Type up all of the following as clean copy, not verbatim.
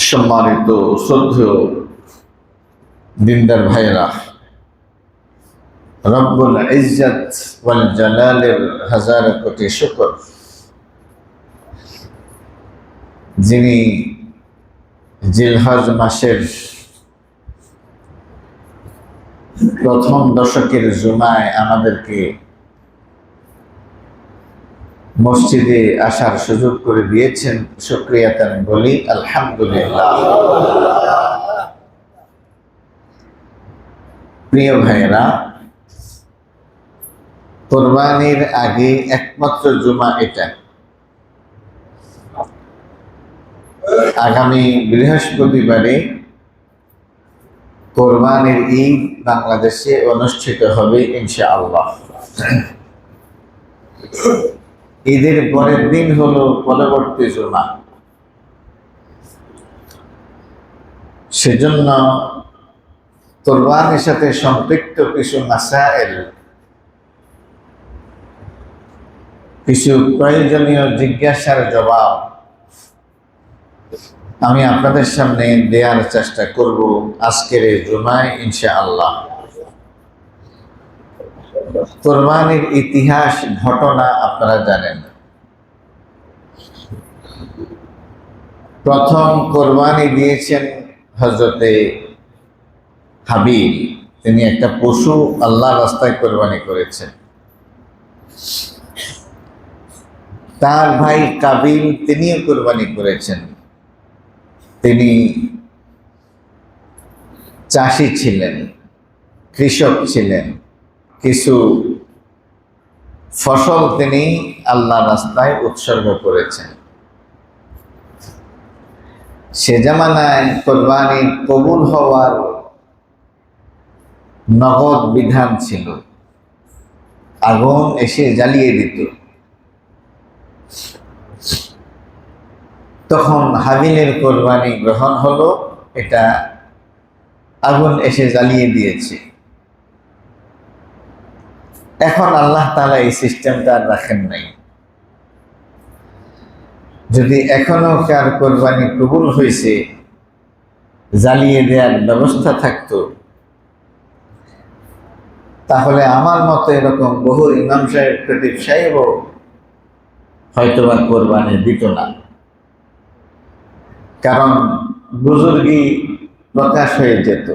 সম্মানিত শ্রদ্ধেয় দিনদার ভাইরা, রব্বুল ইজ্জত ওয়াল জালালের হাজার কোটি শুকর, যিনি জিলহজ মাসের প্রথম দশকের জুমায় আমাদেরকে মসজিদে আসার সুযোগ করে দিয়েছেন। শুকরিয়াতান বলি আলহামদুলিল্লাহ। প্রিয় ভাইয়েরা, কোরবানির আগে একমাত্র জুমা এটা। আগামী বৃহস্পতিবারে কোরবানির ঈদ বাংলাদেশে অনুষ্ঠিত হবে ইনশাআল্লাহ। ঈদের পরের দিন হলো পরবর্তী জুমা। সেজন্য কোরবানির সাথে সম্পৃক্ত কিছু মাসাইল, কিছু প্রয়োজনীয় জিজ্ঞাসার জবাব আমি আপনাদের সামনে দেওয়ার চেষ্টা করব আজকের এই জুমায় ইনশাআল্লাহ। কোরবানির ইতিহাস, ঘটনা আপনারা জানেন। প্রথম কোরবানি দিয়েছেন হযরতে হাবিল। তিনি একটা পশু আল্লাহর রাস্তায় কোরবানি করেছেন। তার ভাই কাবিল তিনিও কোরবানি করেছেন। তিনি চাষি ছিলেন, কৃষক ছিলেন। কিছু ফসল তিনি আল্লাহর রাস্তায় উৎসর্গ করেছেন। সে জামানায় কোরবানি কবুল হওয়ার নগদ বিধান ছিল। আগুন এসে জ্বালিয়ে দিত। তখন হাবিলের কোরবানি গ্রহণ হলো। এটা আগুন এসে জ্বালিয়ে দিয়েছে। এখন আল্লাহ তাআলা এই সিস্টেমটা আর রাখেন নাই। যদি এখনো কার কোরবানি কবুল হয়েছে, জ্বালিয়ে দেওয়ার ব্যবস্থা থাকতো, তাহলে আমার মতো এরকম বহু ইমাম সাহেব, খতিব সাহেবও হয়তোবা কোরবানি দিত না। কারণ বুজুর্গি প্রকাশ হয়ে যেত।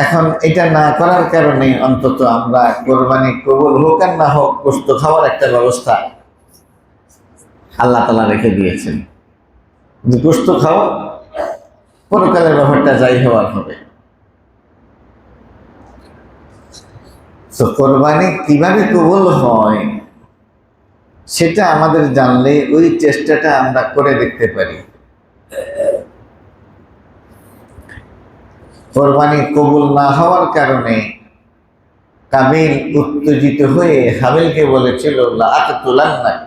এখন এটা না করার কারণে অন্তত আমরা কোরবানি কবুল হোক আর না হোক, গোশত খাওয়ার একটা ব্যবস্থা আল্লাহ তাআলা রেখে দিয়েছেন। গোশত খাওয়া পরকালের ব্যাপারটা যাই হওয়ার হবে। তো কোরবানি কিভাবে কবুল হয় সেটা আমাদের জানলে ওই চেষ্টাটা আমরা করে দেখতে পারি। কোরবানি কবুল না হওয়ার কারণে কাবিল উত্তেজিত হয়ে হাবিলকে বলেছিল, লাআকতুলান্নাক,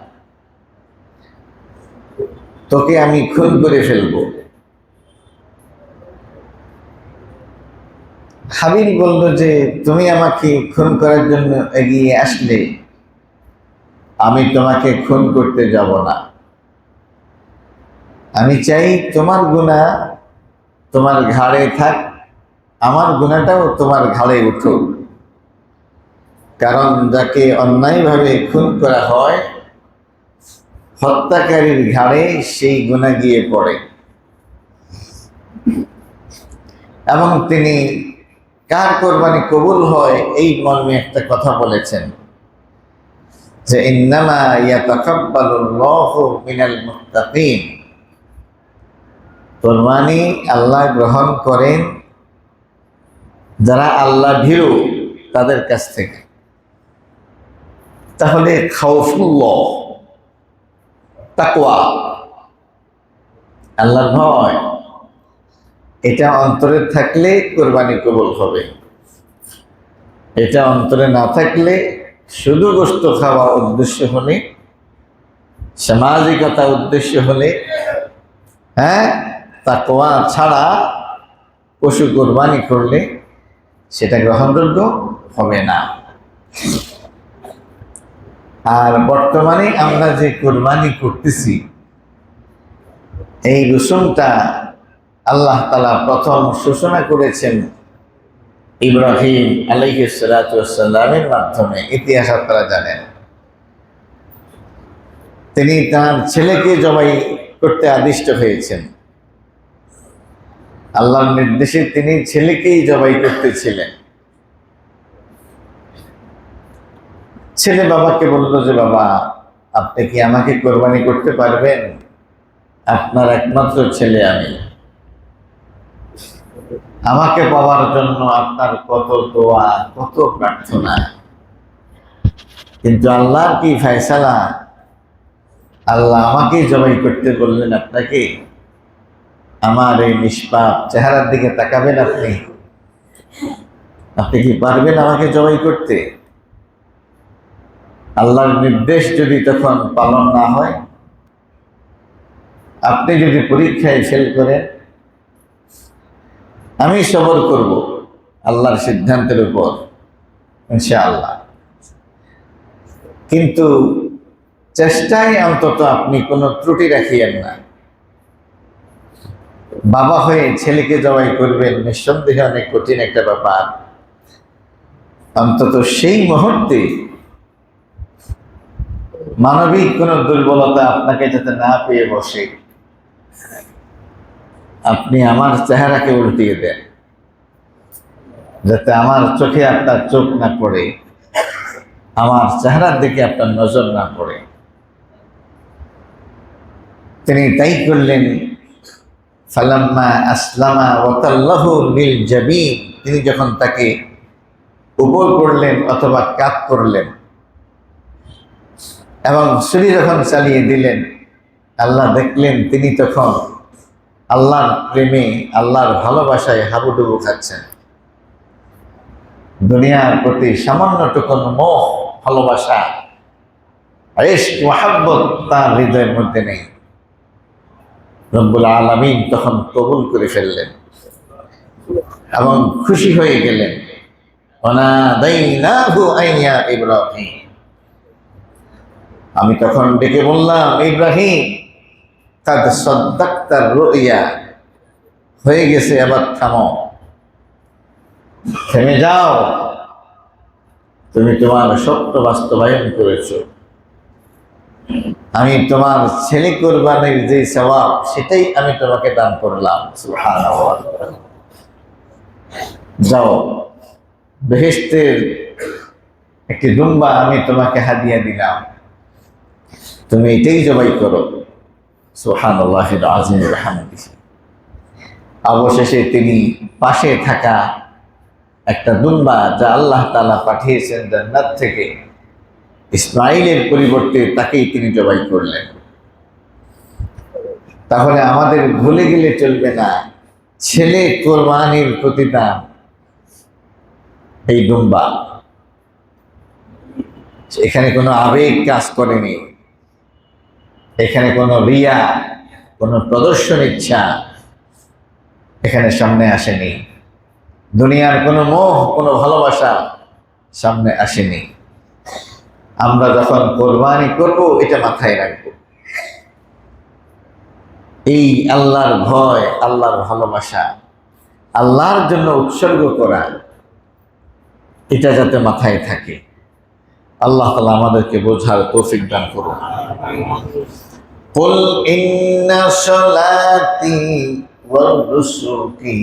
তোকে আমি খুন করে ফেলবো। হাবিল বলল যে, তুমি আমাকে খুন করার জন্য এগিয়ে আসলে আমি তোমাকে খুন করতে যাব না। আমি চাই তোমার গুনাহ তোমার ঘাড়ে থাক, আমার গুনাহটাও তোমার ঘাড়ে উঠুক। কারণ যাকে অন্যায়ভাবে খুন করা হয়, হত্যাকারীর ঘাড়ে সেই গুনাহ গিয়ে পড়ে। এবং তিনি কার কোরবানি কবুল হয় এই মর্মে একটা কথা বলেছেন যে, ইন্নামা ইয়াতাকাব্বালুল্লাহু মিনাল মুত্তাকিন, কোরবানি আল্লাহ গ্রহণ করেন যারা আল্লাহ ভীরু তাদের কাছ থেকে। তাহলে খাউফুল্লাহ, তাকওয়া, আল্লাহর ভয়, এটা অন্তরে থাকলে কোরবানি কবুল হবে। এটা অন্তরে না থাকলে শুধু গোশত খাওয়া উদ্দেশ্য হলে, সামাজিকতা উদ্দেশ্য হলে, তাকওয়া ছাড়া পশু কোরবানি করলে সেটা গ্রহণযোগ্য হবে না। আর বর্তমানে আমরা যে কোরবানি করতেছি এই রসুমটা আল্লাহ তাআলা প্রথম সূচনা করেছেন ইব্রাহিম আলাইহিস সালাতু ওয়াস সালামের মাধ্যমে। ইতিহাস আপনারা জানেন, তিনি তার ছেলেকে জবাই করতে আদিষ্ট হয়েছেন। আল্লাহর নির্দেশে তিনি ছেলেকেই জবাই করতেছিলেন। ছেলে বাবাকে বলল যে, বাবা, আপনি কি আমাকে কোরবানি করতে পারবেন? আপনার একমাত্র ছেলে আমি, আমাকে পাওয়ার জন্য আপনার কত দোয়া, কত প্রার্থনা, কিন্তু আল্লাহর কি ফয়সালা, আল্লাহ আমাকেই জবাই করতে বললেন আপনাকে। আমার এই নিষ্পাপ চেহারার দিকে তাকাবেন আপনি? আপনি কি পারবেন আমাকে জবাই করতে? আল্লাহর নির্দেশ যদি তখন পালন না হয়, আপনি যদি পরীক্ষায় ফেল করেন, আমি সবর করব আল্লাহর সিদ্ধান্তের উপর, ইনশাআল্লাহ। কিন্তু চেষ্টায় অন্তত আপনি কোনো ত্রুটি রাখিয়েন না। বাবা হয়ে ছেলেকে জবাই করবেন, নিঃসন্দেহে অনেক কঠিন একটা ব্যাপার। অন্তত সেই মুহূর্তে মানবিক কোন দুর্বলতা আপনাকে যাতে না পেয়ে বসে, আপনি আমার চেহারাকে উল্টিয়ে দেন, যাতে আমার চোখে আপনার চোখ না পড়ে, আমার চেহারার দিকে আপনার নজর না পড়ে। তিনি তাই করলেন। ফালাম্মা আসলামা ওয়াতাল্লাহু লিল জাবিন, তিনি যখন তাকে উপর করলেন অথবা কাত করলেন এবং ছুরি যখন চালিয়ে দিলেন, আল্লাহ দেখলেন তিনি তখন আল্লাহর প্রেমে, আল্লাহর ভালোবাসায় হাবুডুবু খাচ্ছেন। দুনিয়ার প্রতি সামান্যটুকুন মোহ, ভালোবাসা, ইশক, মুহাব্বত তার হৃদয়ের মধ্যে নেই। রব্বুল আলামিন তখন কবুল করে ফেললেন এবং খুশি হয়ে গেলেন। ওয়ানাদাইনাহু আইয়া ইব্রাহিম, আমি তখন ডেকে বললাম, ইব্রাহিম, কাদ সাদ্দাকতার রুইয়া, হয়ে গেছে, এবার থামো, থেমে যাও, তুমি তোমার স্বপ্ন বাস্তবায়ন করেছো। আমি তোমার ছেলে কোরবানির যে সওয়াব, সেটাই আমি তোমাকে দান করলাম। সুবহানাল্লাহ। যাও, বেহেশতের একটি দুম্বা আমি তোমাকে হাদিয়া দিলাম, তুমি এটাই জবাই করো। সুবহানাল্লাহিল আযীম ওয়া বিহামদিহি। অবশেষে তিনি পাশে থাকা একটা দুম্বা, যা আল্লাহ তাআলা পাঠিয়েছেন জান্নাত থেকে, ইসমাইলের পরিবর্তে তাকেই তিনি জবাই করলেন। তাহলে আমাদের ভুলে গেলে চলবে না, ছেলে কোরবানির প্রতিদান এই দুম্বা। এখানে কোনো আবেগ কাজ করেনি, এখানে কোনো রিয়া, কোনো প্রদর্শন ইচ্ছা এখানে সামনে আসেনি, দুনিয়ার কোনো মোহ, কোনো ভালোবাসা সামনে আসেনি। আমরা যখন কোরবানি করব, এটা মাথায় রাখবো, এই আল্লাহর ভয়, আল্লাহর ভালোবাসা, আল্লাহর জন্য উৎসর্গ করা, এটা যাতে মাথায় থাকে। আল্লাহ তাআলা আমাদেরকে বোঝার তৌফিক দান করুন। কুল ইন্না সলাতি ওয়া নুসুকি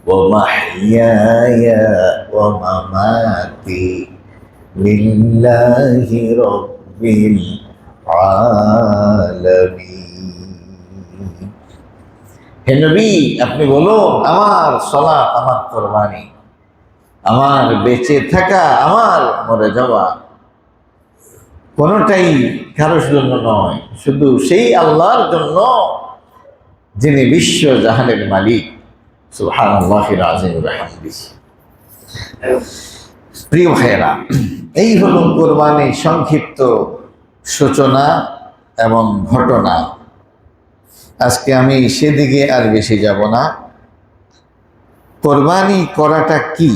ওয়া মাহইয়ায়া ওয়া মামাতি লিল্লাহি রাব্বিল আলামিন। হে নবী, আপনি বলুন, আমার সালাত, আমার কুরবানি, আমার বেঁচে থাকা, আমার মরে যাওয়া, কোনোটাই কারোর জন্য নয়, শুধু সেই আল্লাহর জন্য, যিনি বিশ্ব জাহানের মালিক। সুবহানাল্লাহিল আযীম ওয়া বিহামদিহি। প্রিয় ভাইয়েরা, এই হলো কোরবানির সংক্ষিপ্ত সূচনা এবং ঘটনা। আজকে আমি সেদিকে আর বেশি যাব না। কোরবানি করাটা কি,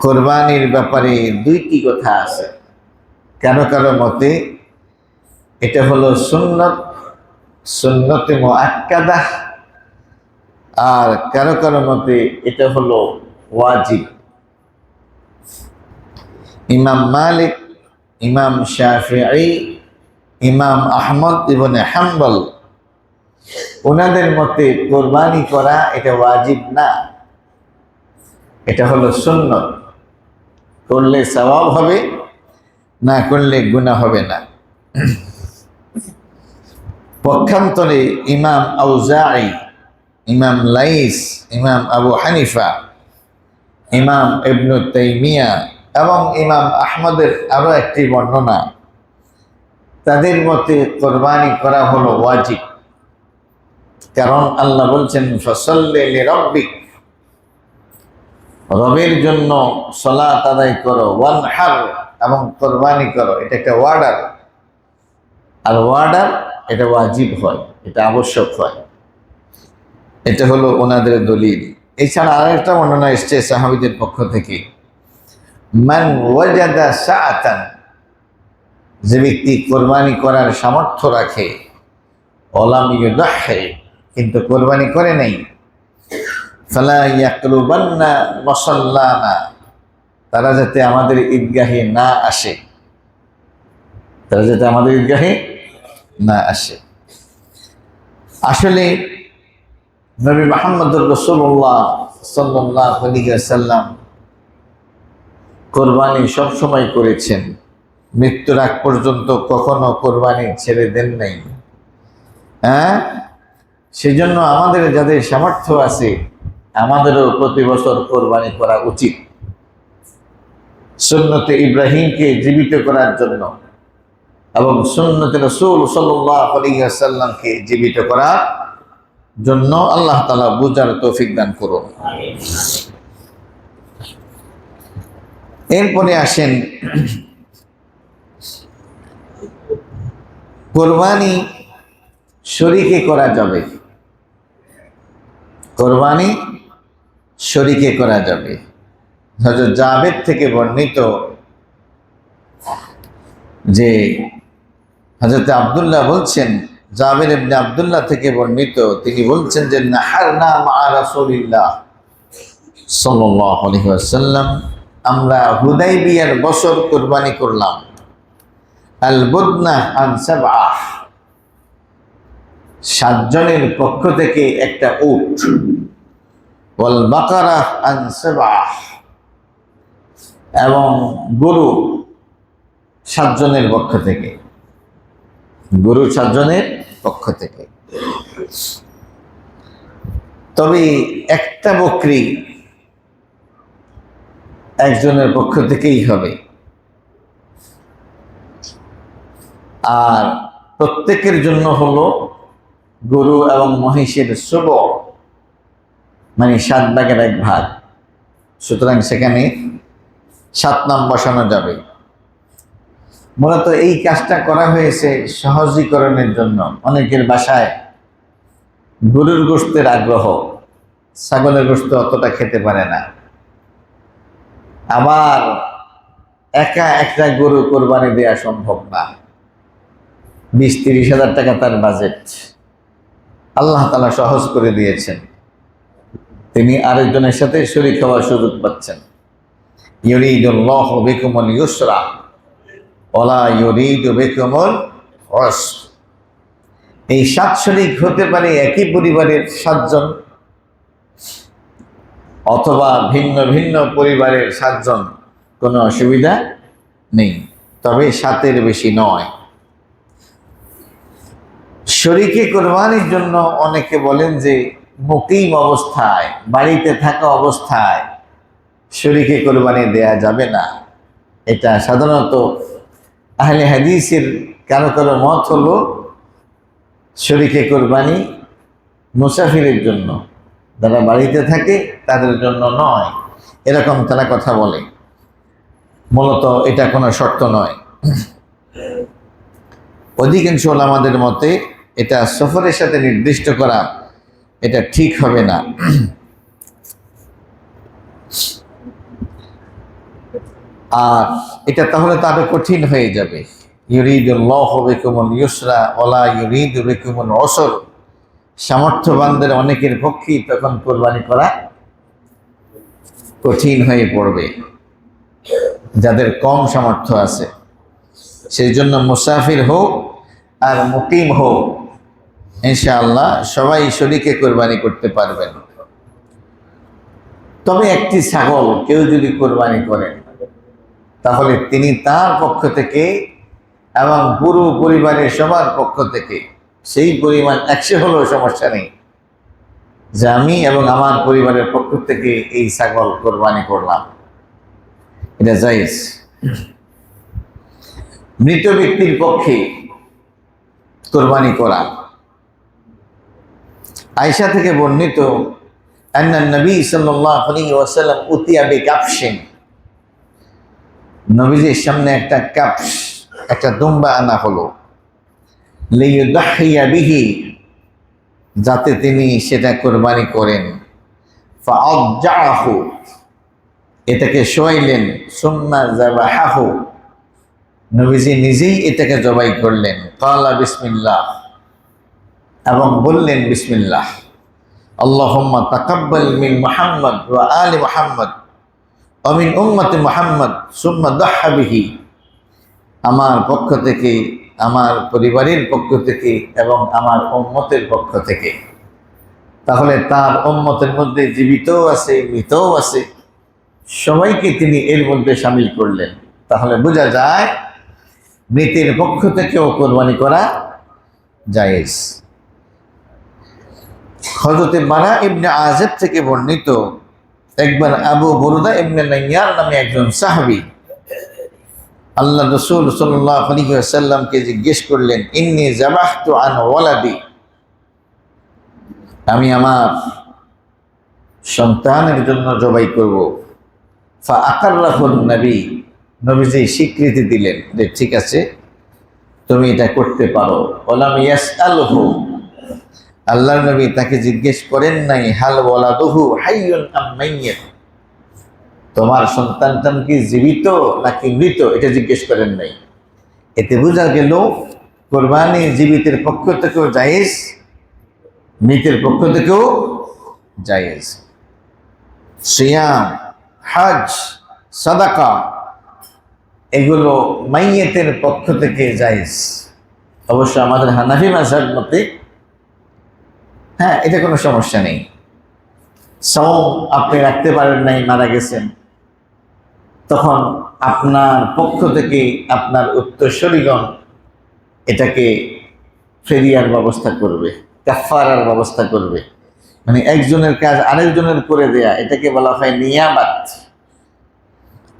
কোরবানির ব্যাপারে দুইটি কথা আছে। কারো কারো মতে এটা হলো সুন্নত, সুন্নতে মুআক্কাদা, আর কারো কারো মতে এটা হলো ওয়াজিব। ইমাম মালিক, ইমাম শাফিঈ, ইমাম আহমদ ইবনে হাম্বল, ওনাদের মতে কোরবানি করা এটা ওয়াজিব না, এটা হলো সুন্নত। করলে সওয়াব হবে, না করলে গুনাহ হবে না। পক্ষান্তরে ইমাম আউজাঈ, ইমাম লাইস, ইমাম আবু হানিফা, ইমাম ইবনু তাইমিয়া এবং ইমাম আহমদের আরো একটি বর্ণনা, তাদের মতে কোরবানি করা হলো ওয়াজিব। কারণ আল্লাহ বলছেন ফসল্লি লিরাব্বিক, রবের জন্য সালাত আদায় করো, ওয়ানহার, এবং কোরবানি করো। এটা একটা ওয়ার্ডার, আর ওয়ার্ডার এটা ওয়াজিব হয়, এটা আবশ্যক হয়। এটা হলো ওনাদের দলিল। এছাড়া আরেকটা বর্ণনা এসছে সাহাবীদের পক্ষ থেকে, মান ওয়াজাদা সাআতান, যে ব্যক্তি কোরবানি করার সামর্থ্য রাখে, ওয়ালাম ইউদাহি, কিন্তু কোরবানি করে নাই, ফালা ইয়াকরুবান্না মুসাল্লানা, তারা যাতে আমাদের ঈদগাহে না আসে, তারা যাতে আমাদের ঈদগাহে না আসে। আসলে নবী মুহাম্মদুর রাসূলুল্লাহ সাল্লাল্লাহু আলাইহি ওয়াসাল্লাম কোরবানি সবসময় করেছেন, মৃত্যুর আগ পর্যন্ত কখনো কোরবানি ছেড়ে দেন নাই। সেজন্য আমাদের যাদের সামর্থ্য আছে, আমাদেরও প্রতি বছর কোরবানি করা উচিত, সুন্নতে ইব্রাহিমকে জীবিত করার জন্য এবং সুন্নতে রাসূল সাল্লাল্লাহু আলাইহি ওয়াসাল্লামকে জীবিত করার জন্য। আল্লাহ তাআলা বুঝার তৌফিক দান করুন। এরপরে আসেন, কোরবানি শরীকে করা যাবে, কোরবানি শরীকে করা যাবে। হযরত জাবের থেকে বর্ণিত যে হযরত আব্দুল্লাহ বলছেন, জাবের ইবনে আব্দুল্লাহ থেকে বর্ণিত, তিনি বলছেন যে নাহারনা মা রাসূলিল্লাহ সাল্লাল্লাহু আলাইহি ওয়াসাল্লাম, আমরা হুদাইবিয়ার বছর কুরবানি করলাম। আল বুদনা আন সাবআ, 7 জনের পক্ষ থেকে একটা উট, ওয়াল বাকারা আন সাবআ, এবং গরু 7 জনের পক্ষ থেকে, গরু 7 জনের পক্ষ থেকে। তবে একটা বকরি একজনের পক্ষ থেকেই হবে, আর প্রত্যেকের জন্য হলো গরু এবং মহিষের সব, মানে 7 ভাগের 1 ভাগ। সুতরাং সেখানে 7 নাম বসানো যাবে। মূলত এই কাজটা করা হয়েছে সহজীকরণের জন্য। অনেকের বাসায় গরুর গোশতের আগ্রহ, ছাগলের গোশত অতটা খেতে পারে না, আবার একা একটা গরু কোরবানি দেওয়া সম্ভব না, 20-30 হাজার টাকা তার বাজেট। আল্লাহ তাআলা সহজ করে দিয়েছেন, তিনি আরেকজনের সাথে শরীক হওয়ার সুযোগ পাচ্ছেন। ইউরিদুল্লাহু বিকুমুল ইউসরা ওয়ালা ইউরিদু বিকুমুল উসর। এই 7 শরীক হতে পারে একই পরিবারের 7 জন, অথবা ভিন্ন ভিন্ন পরিবারের 7 জন, কোনো অসুবিধা নেই, তবে 7-এর বেশি নয়। শরীকে কোরবানির জন্য অনেকে বলেন যে মুকিম অবস্থায়, বাড়িতে থাকা অবস্থায় শরীকে কোরবানি দেয়া যাবে না। এটা সাধারণত আহলে হাদিসের কারো কারো মত হলো শরীকে কোরবানি মুসাফিরের জন্য, যারা বাড়িতে থাকে তাদের জন্য নয়, এরকম তারা কথা বলে। মূলত এটা কোনো শর্ত নয়। অধিকাংশ ওলামাদের মতে এটা সফরের সাথে নির্দিষ্ট করা এটা ঠিক হবে না। আর এটা তাহলে তো আরো কঠিন হয়ে যাবে। ইউরিদুল্লাহু বিকুমুল ইউসরা ওয়ালা ইউরিদু বিকুমুল উসর। সামর্থ্যবানদের অনেকের পক্ষেই তখন কোরবানি করা কঠিন হয়ে পড়বে, যাদের কম সামর্থ্য আছে। সেই জন্য মুসাফির হোক আর মুকিম হোক, ইনশাআল্লাহ সবাই শরীকে কোরবানি করতে পারবেন। তবে একটি ছাগল কেউ যদি কোরবানি করেন, তাহলে তিনি তার পক্ষ থেকে এবং পুরো পরিবারের সবার পক্ষ থেকে সেই পরিমাণ 100 হলেও সমস্যা নেই যে আমি এবং আমার পরিবারের পক্ষ থেকে এই ছাগল কোরবানি করলাম, এটা জায়েজ। মৃত ব্যক্তির পক্ষে কোরবানি করা। আয়েশা থেকে বর্ণিত, আন্না নবী সাল্লাল্লাহু আলাইহি ওয়াসাল্লাম উতিয়া বিকাবশিন, নবীজির সামনে একটা কাপস, একটা দুম্বা আনা হলো, লিয়ুদাহিয়া বিহি, যাতে তিনি সেটা কোরবানি করেন। ফাআজ্জাহু, এটাকে শোয়াইলেন। সুম্মা যাবাহাহু, নবীজি নিজেই এটাকে জবাই করলেন। ক্বালা বিসমিল্লাহ, এবং বললেন বিসমিল্লাহ। আল্লাহুম্মা তাকাব্বাল মিন মুহাম্মদ ওয়া আলি মুহাম্মদ ওয়া মিন উম্মতি মুহাম্মদ সুম্মা দাহহা বিহি, আমার পক্ষ থেকে, আমার পরিবারের পক্ষ থেকে এবং আমার উম্মতের পক্ষ থেকে। তাহলে তার উম্মতের মধ্যে জীবিতও আছে, মৃতও আছে, সবাইকে তিনি এর মধ্যে শামিল করলেন। তাহলে বোঝা যায় মৃতের পক্ষ থেকেও কোরবানি করা জায়েজ। হযরত বারা ইবনে আযিব থেকে বর্ণিত, একবার আবু বুরদা ইবনে নাইয়ার নামে একজন সাহাবী আল্লাহ রাসূল সাল্লাল্লাহু আলাইহি ওয়াসাল্লামকে জিজ্ঞেস করলেন, ইন্নী যাবাহতু আন ওয়ালাদি, আমি আমার সন্তানের জন্য জবাই করব। ফাআকাররাহুন নবী, নবীজি স্বীকৃতি দিলেন যে ঠিক আছে, তুমি এটা করতে পারো। ওয়ালাম ইয়াসআলহু, আল্লাহর নবী তাকে জিজ্ঞেস করেন নাই হাল ওয়ালাদুহু হাইয়ুন আম মাইয়্যিত, তোমার সন্তানটা কি জীবিত নাকি মৃত, এটা জিজ্ঞেস করেন নাই। এতে বোঝা গেল কোরবানি জীবিতের পক্ষ থেকেও জায়েজ, মৃতের পক্ষ থেকেও জায়েজ। সিয়াম, হজ, সাদাকা, এগুলো মাইয়্যিতের পক্ষ থেকে জায়েজ। অবশ্য আমাদের হানাফি মাযহাব মতে এটা কোনো সমস্যা নেই। সওম আপনি রাখতে পারেন নাই, মারা গেছেন, তখন আপনার পক্ষ থেকে আপনার উত্তরসূরিগণ এটাকে ফেরিয়ার ব্যবস্থা করবে, কাফারার ব্যবস্থা করবে। মানে একজনের কাজ আরেকজনের করে দেয়া, এটাকে বলা হয় নিয়াবাত।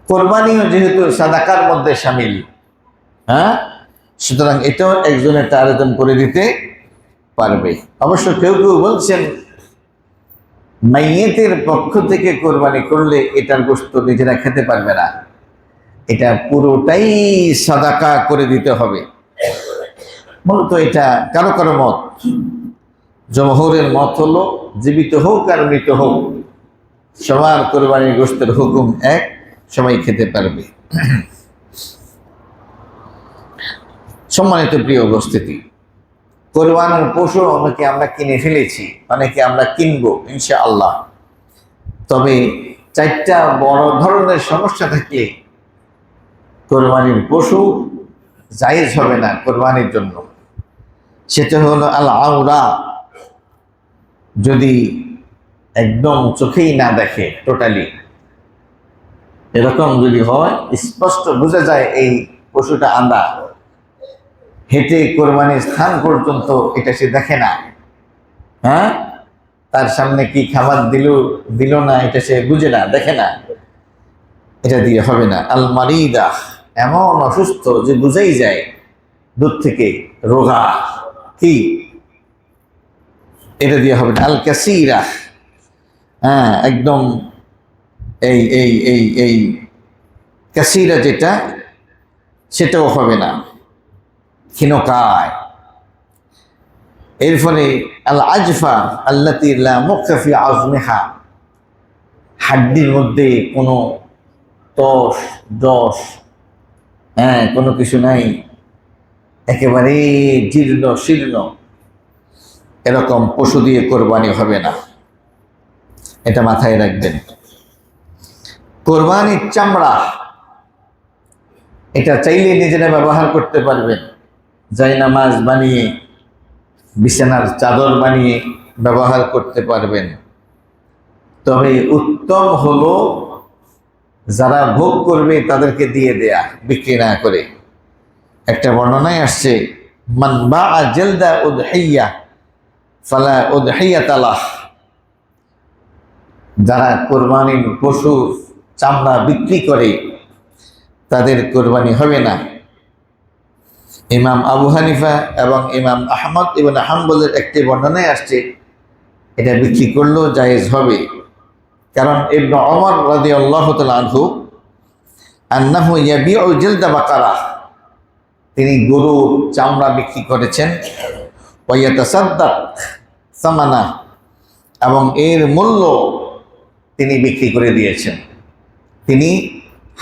কোরবানিও যেহেতু সাদাকার মধ্যে শামিল, সুতরাং এটাও একজনের আরেকজন করে দিতে পারবে। অবশ্য কেউ কেউ বলছেন মাইয়িতের পক্ষ থেকে কোরবানি করলে এটার গোশত নিজেরা খেতে পারবে না, এটা পুরোটাই সাদাকা করে দিতে হবে। মূলত এটা কারো কারো মত। জমহুরের মত হলো জীবিত হোক আর মৃত হোক, সবার কোরবানির গোশতের হুকুম এক, সবাই খেতে পারবে। সম্মানিত প্রিয় উপস্থিতি, কোরবানির পশু অনেকে আমরা কিনে ফেলেছি, অনেকে আমরা কিনবো ইনশাআল্লাহ। তবে 4টা বড় ধরনের সমস্যা থাকলে কোরবানির পশু জায়েজ হবে না কোরবানির জন্য। সেটা হলো আল আওরা, যদি একদম চোখেই না দেখে, টোটালি এরকম যদি হয়, স্পষ্ট বোঝা যায় এই পশুটা আন্দা, হেঁটে কোরবানির স্থান পর্যন্ত এটা সে দেখে না, তার সামনে কি খাবার দিল না এটা সে বুঝে না, দেখে না, এটা দিয়ে হবে না। আল মারিদা, এমন অসুস্থ যে বুঝাই যায় দূর থেকে, রোগা, কি, এটা দিয়ে হবে না। আল কাসিরা, একদম এই এই এই এই কাসিরা যেটা, সেটাও হবে না, ক্ষীণকায়। এর ফলে আল আজফা আল্লাতী লা মুখা ফি আযমিহা, হাড্ডির মধ্যে কোনো তস জস কোনো কিছু নাই, একেবারে জীর্ণ শীর্ণ এরকম পশু দিয়ে কোরবানি হবে না, এটা মাথায় রাখবেন। কোরবানির চামড়া এটা চাইলে নিজেরা ব্যবহার করতে পারবেন, জায়নামাজ বানিয়ে, বিছানার চাদর বানিয়ে ব্যবহার করতে পারবেন। তবে উত্তম হলো যারা ভোগ করবে তাদেরকে দিয়ে দেয়া, বিক্রি না করে। একটা বর্ণনায় আসছে, মান বাআ জালদা উদহিয়া ফালা উদহিয়াতা লাহ, যারা কোরবানির পশু চামড়া বিক্রি করে তাদের কোরবানি হবে না। ইমাম আবু হানিফা এবং ইমাম আহমদ ইবনে হাম্বলের একটি বর্ণনায় আসছে এটা বিক্রি করলেও জায়েজ হবে। কারণ ইবনে ওমর রাদিয়াল্লাহু তাআলা আনহু আন্নাহু ইয়াবিউ জিলদা বাকারা, তিনি গরুর চামড়া বিক্রি করেছেন, ওয়া ইয়াতাসাদ্দাক সামানা, এবং এর মূল্য তিনি বিক্রি করে দিয়েছেন, তিনি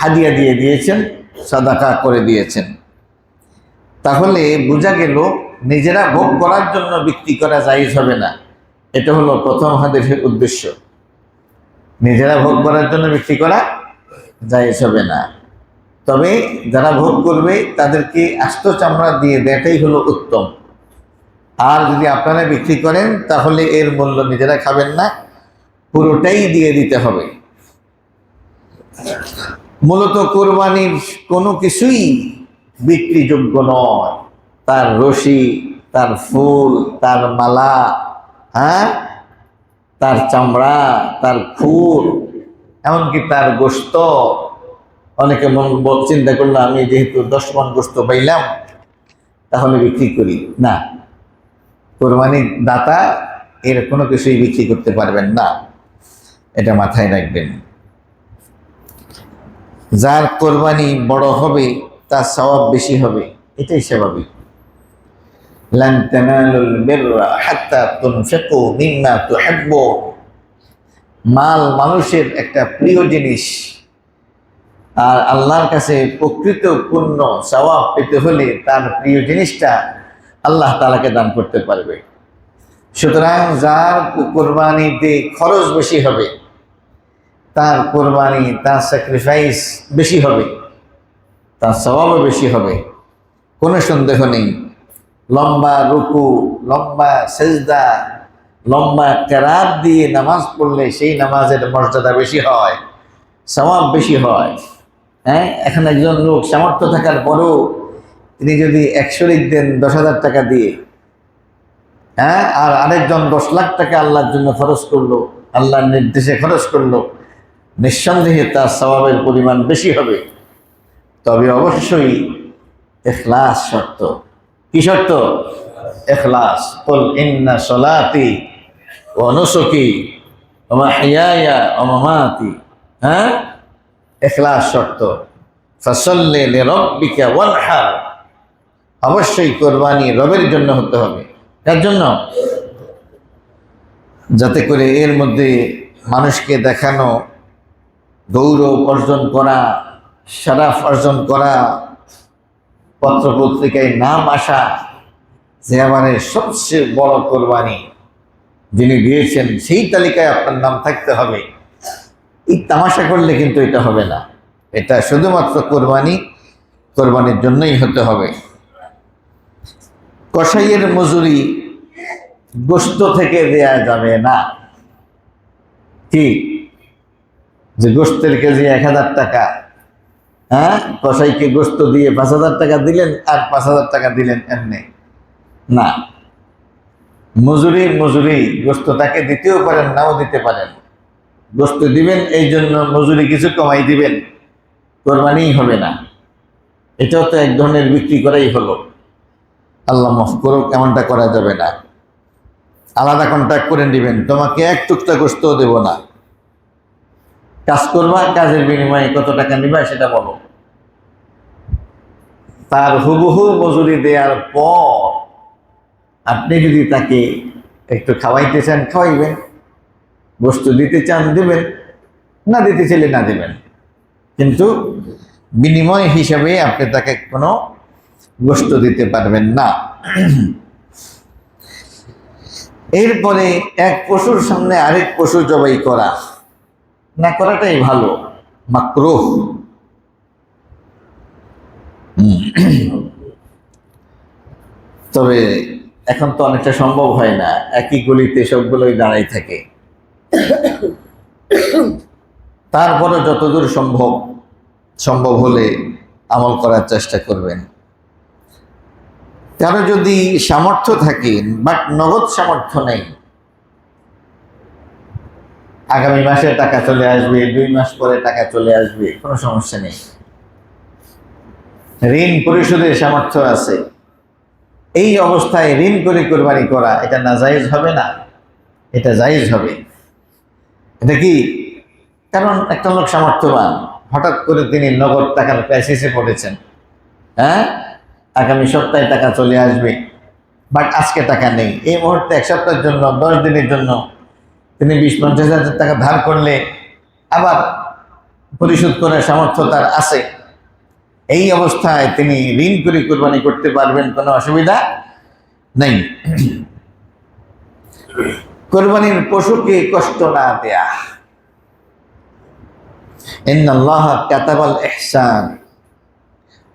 হাদিয়া দিয়ে দিয়েছেন, সাদাকা করে দিয়েছেন। তাহলে বোঝা গেল নিজেরা ভোগ করার জন্য বিক্রি করা জায়েজ হবে না। এটা হলো প্রথম হাদিসের উদ্দেশ্য, নিজেরা ভোগ করার জন্য বিক্রি করা জায়েজ হবে না। তবে যারা ভোগ করবে তাদেরকে আস্ত চামড়া দিয়ে দেওয়াটাই হলো উত্তম। আর যদি আপনারা বিক্রি করেন তাহলে এর মূল্য নিজেরা খাবেন না, পুরোটাই দিয়ে দিতে হবে। মূলত কোরবানির কোনো কিছুই বিক্রিযোগ্য নয়, তার রশি, তার ফুল, তার মালা, তার চামড়া, তার খুর, এমনকি তার গোশত। অনেকে চিন্তা করলো আমি যেহেতু 10 মণ গোশত পাইলাম তাহলে বিক্রি করি না। কোরবানির দাতা এর কোনো কিছুই বিক্রি করতে পারবেন না, এটা মাথায় রাখবেন। যার কোরবানি বড় হবে তার সওয়াব বেশি হবে, এটাই স্বাভাবিক। লান তানালুল বিররা হাত্তা তুনফিকু মিম্মা তুহিব্বুন, মাল মানুষের একটা প্রিয় জিনিস, আর আল্লাহর কাছে প্রকৃত পূর্ণ সওয়াব পেতে হলে তার প্রিয় জিনিসটা আল্লাহ তাআলাকে দান করতে পারবে। সুতরাং যার কোরবানিতে খরচ বেশি হবে তার কোরবানি, তার স্যাক্রিফাইস বেশি হবে, তার সওয়াবও বেশি হবে, কোনো সন্দেহ নেই। লম্বা রুকু, লম্বা সেজদা, লম্বা কেরাত দিয়ে নামাজ পড়লে সেই নামাজের মর্যাদা বেশি হয়, সওয়াব বেশি হয়। এখন একজন লোক সামর্থ্য থাকার পরেও তিনি যদি 100 লিখ দেন 10,000 টাকা দিয়ে, আর আরেকজন 10 লাখ টাকা আল্লাহর জন্য খরচ করলো, আল্লাহর নির্দেশে খরচ করলো, নিঃসন্দেহে তার সওয়াবের পরিমাণ বেশি হবে। তবে অবশ্যই ইখলাস শর্ত। কি শর্ত? ইখলাস। কুল ইন্না সলাতি ওয়া নুসুকি ওয়া মাহইয়ায়া ওয়া মামাতি, ইখলাস শর্ত। ফাসাল্লি লিরাব্বিকা ওয়ানহার, অবশ্যই কোরবানি রবের জন্য হতে হবে। তার জন্য যাতে করে এর মধ্যে মানুষকে দেখানো, গৌরব অর্জন করা, শরফ অর্জন করা, পত্রপত্রিকায় নাম আসা যে আমাদের সবচেয়ে বড় কোরবানি যিনি দিয়েছেন সেই তালিকায় আপনার নাম থাকতে হবে, এই তামাশা করলে কিন্তু এটা হবে না। এটা শুধুমাত্র কোরবানির জন্যই হতে হবে। কসাইয়ের মজুরি গোশত থেকে দেয়া যাবে না। কি যে গোশতের কেজি 1000 টাকা, কসাইকে গোশত দিয়ে 5000 টাকা দিলেন আর 5000 টাকা দিলেন, এমনি না। মজুরি গোশত তাকে দিতেও পারেন, নাও দিতে পারেন। গোশত দিবেন এই জন্য মজুরি কিছু কমাই দিবেন, কোরবানিই হবে না। এটাও তো এক ধরনের বিক্রি করাই হলো। আল্লাহ মাফ করুক, এমনটা করা যাবে না। আলাদা কন্ট্রাক্ট করে দিবেন, তোমাকে এক টুকটা গোশতও দেব না, কাজ করবা, কাজের বিনিময়ে কত টাকা নিবা সেটা বলো। তার হুবহু মজুরি দেওয়ার পর আপনি যদি তাকে একটু খাওয়াইতে চান খাওয়াইবেন, বস্তু দিতে চান দেবেন, না দিতে চাইলে না দেবেন, কিন্তু বিনিময় হিসাবে আপনি তাকে কোনো গোশত দিতে পারবেন না। এরপরে এক পশুর সামনে আরেক পশু জবাই করা না করাটাই ভালো, মাকরুহ। তবে এখন তো অনেকটা সম্ভব হয় না, একই গলিতে সবগুলোই দাঁড়াই থাকে। তারপরে যতদূর সম্ভব হলে আমল করার চেষ্টা করবেন। কারো যদি সামর্থ্য থাকে বাট নগদ সামর্থ্য নেই, আগামী মাসে টাকা চলে আসবে, 2 মাস পরে টাকা চলে আসবে, কোনো সমস্যা নেই। ঋণ পরিশোধের সামর্থ্য আছে, এই অবস্থায় ঋণ করে কোরবানি করা এটা নাজায়েজ হবে না, এটা জায়েজ হবে। এটা কি? কারণ একটা লোক সামর্থ্যবান, হঠাৎ করে তিনি নগদ টাকার ক্রাইসিসে পড়েছেন। হ্যাঁ, আগামী সপ্তাহে টাকা চলে আসবে, বাট আজকে টাকা নেই। এই মুহূর্তে 1 সপ্তাহের জন্য, 10 দিনের জন্য তিনি 20-50 হাজার টাকা ধার করলে আবার পরিশোধ করার সামর্থ্য তার আছে। এই অবস্থায় তিনি ঋণ করে কোরবানি করতে পারবেন, কোনো অসুবিধা নেই। কোরবানির পশুকে কষ্ট না দেয়া। ইন্নাল্লাহা কাতাবাল ইহসান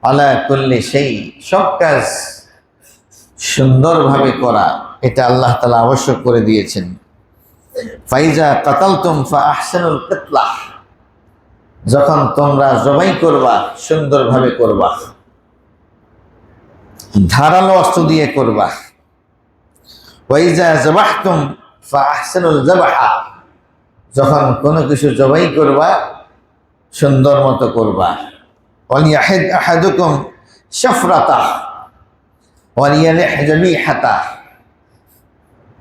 আলা কুল্লি শাই, সব কাজ সুন্দরভাবে করা এটা আল্লাহ তাআলা আবশ্যক করে দিয়েছেন। ফাইজা কাতালতুম ফাআহসিনুল কিতলাহ, যখন তোমরা জবাই করবা সুন্দরভাবে করবা, ধারালো অস্ত্র দিয়ে করবা। ওয়াইজা যাবাহতুম ফাআহসিনুল যাবহা, যখন কোনো কিছু জবাই করবা সুন্দর মতো করবা। ওয়ালিয়াহিদ আহাদুকুম শাফরাতাহ ওয়ালিয়ালিহ যাবিহাতাহ,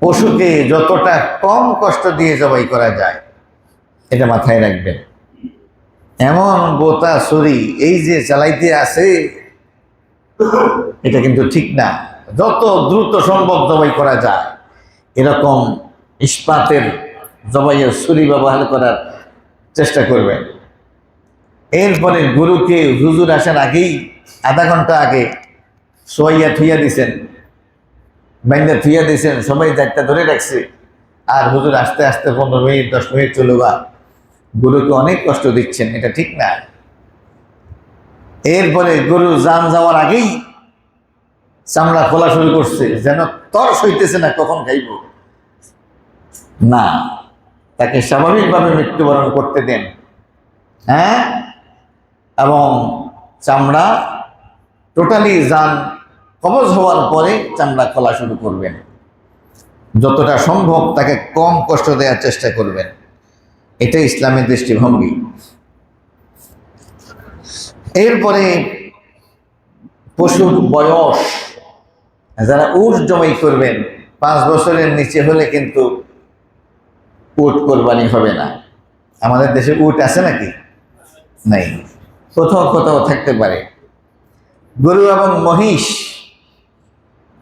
পশুকে যতটা কম কষ্ট দিয়ে জবাই করা যায় এটা মাথায় রাখবেন। এমন বোতা ছুরি এই যে চালাইতে আছে, এটা কিন্তু ঠিক না। যত দ্রুত সম্ভব জবাই করা যায় এরকম ইস্পাতের জবাইয়ের ছুরি ব্যবহার করার চেষ্টা করবেন। এরপরে গরুকে হুজুর আসার আগেই আধা ঘন্টা আগে শোয়াইয়া থুইয়া দিছেন, বাইন্দা থুইয়া দিছেন, সবাই দায়িত্ব ধরে রাখছে, আর হুজুর আস্তে আস্তে 15 মিনিট 10 মিনিট চলবা, গরুকে অনেক কষ্ট দিচ্ছেন, এটা ঠিক না। এরপরে গরু জান যাওয়ার আগেই চামড়া খোলা শুরু করছে, যেন তর সইতেছে না কখন খাইব। না, তাকে স্বাভাবিকভাবে মৃত্যুবরণ করতে দেন। হ্যাঁ, এবং চামড়া টোটালি জান কবজ হওয়ার পরে চামড়া খোলা শুরু করবেন। যতটা সম্ভব তাকে কম কষ্ট দেওয়ার চেষ্টা করবেন, এটা ইসলামের দৃষ্টিভঙ্গি। এরপরে পশুর বয়স, যারা উট জবাই করবেন 5 বছরের নিচে হলে কিন্তু উট কোরবানি হবে না। আমাদের দেশে উট আছে নাকি? নাই, কোথাও কোথাও থাকতে পারে। গরু এবং মহিষ